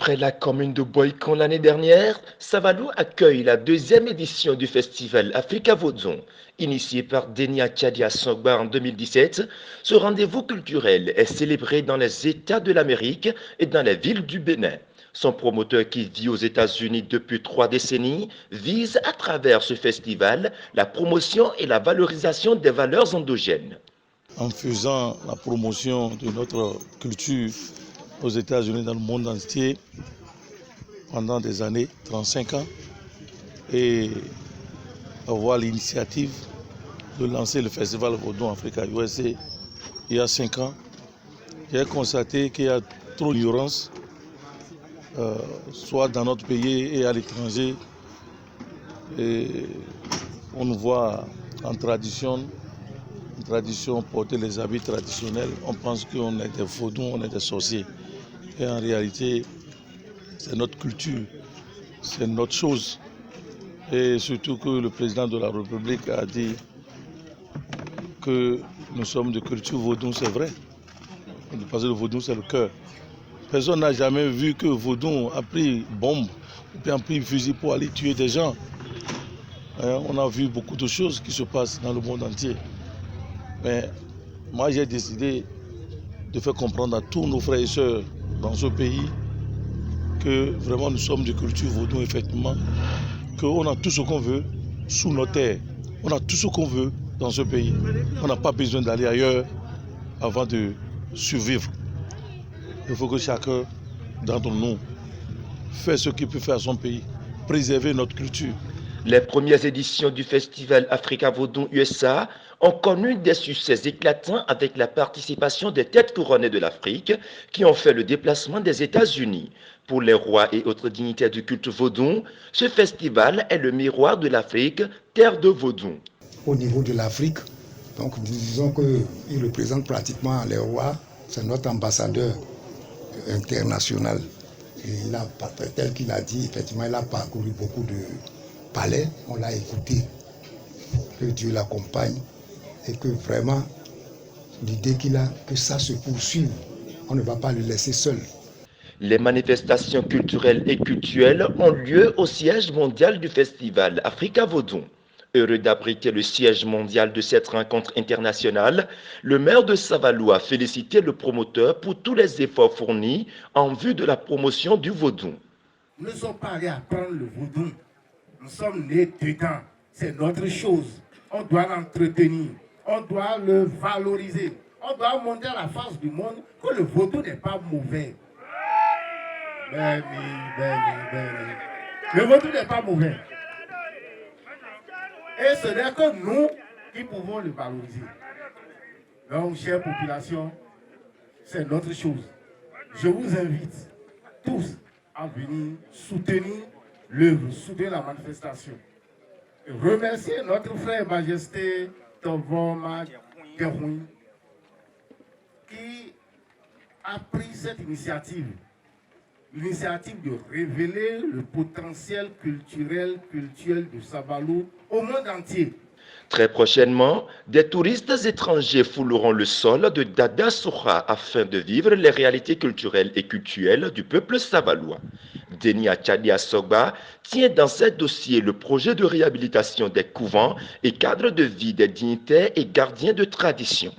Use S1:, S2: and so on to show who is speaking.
S1: Après la commune de Boycon l'année dernière, Savalou accueille la deuxième édition du festival Africa Vodun. Initié par Denia Tchadia Songba en 2017, ce rendez-vous culturel est célébré dans les États de l'Amérique et dans les villes du Bénin. Son promoteur qui vit aux États-Unis depuis 3 décennies vise à travers ce festival la promotion et la valorisation des valeurs endogènes.
S2: En faisant la promotion de notre culture aux États-Unis, dans le monde entier, pendant des années, 35 ans, et avoir l'initiative de lancer le festival Vodun Africa USA il y a 5 ans, j'ai constaté qu'il y a trop d'ignorance, soit dans notre pays et à l'étranger. Et on nous voit en tradition porter les habits traditionnels. On pense qu'on est des vaudous, on est des sorciers. Et en réalité, c'est notre culture, c'est notre chose. Et surtout que le président de la République a dit que nous sommes de culture vaudou, c'est vrai. Parce que le vaudou, c'est le cœur. Personne n'a jamais vu que vaudou a pris bombe, puis a pris fusil pour aller tuer des gens. On a vu beaucoup de choses qui se passent dans le monde entier. Mais moi, j'ai décidé de faire comprendre à tous nos frères et sœurs dans ce pays que vraiment nous sommes de culture vaudou, effectivement, qu'on a tout ce qu'on veut sous nos terres. On a tout ce qu'on veut dans ce pays. On n'a pas besoin d'aller ailleurs avant de survivre. Il faut que chacun d'entre nous fasse ce qu'il peut faire à son pays, préserver notre culture.
S1: Les premières éditions du festival Africa Vodun USA ont connu des succès éclatants avec la participation des têtes couronnées de l'Afrique qui ont fait le déplacement des États-Unis. Pour les rois et autres dignitaires du culte vaudou, ce festival est le miroir de l'Afrique, terre de vaudou.
S3: Au niveau de l'Afrique, donc disons qu'il représente pratiquement les rois, c'est notre ambassadeur international. Et tel qu'il a dit, effectivement, il a parcouru beaucoup de palais, on l'a écouté, que Dieu l'accompagne et que vraiment l'idée qu'il a, que ça se poursuive, on ne va pas le laisser seul.
S1: Les manifestations culturelles et cultuelles ont lieu au siège mondial du festival Africa Vodun. Heureux d'abriter le siège mondial de cette rencontre internationale, le maire de Savalou a félicité le promoteur pour tous les efforts fournis en vue de la promotion du vaudou.
S4: Nous ne sommes pas allés apprendre le vaudou. Nous sommes nés dedans. C'est notre chose. On doit l'entretenir. On doit le valoriser. On doit montrer à la face du monde que le vaudou n'est pas mauvais. Le vaudou n'est pas mauvais. Et ce n'est que nous qui pouvons le valoriser. Donc, chère population, c'est notre chose. Je vous invite tous à venir soutenir l'œuvre, soutenir la manifestation. Et remercier notre frère Majesté Tovoma Keroui qui a pris cette initiative. L'initiative de révéler le potentiel culturel de Savalou au monde entier.
S1: Très prochainement, des touristes étrangers fouleront le sol de Dada Soura afin de vivre les réalités culturelles et cultuelles du peuple savalois. Denia Tchadia Songba tient dans ses dossiers le projet de réhabilitation des couvents et cadres de vie des dignitaires et gardiens de tradition.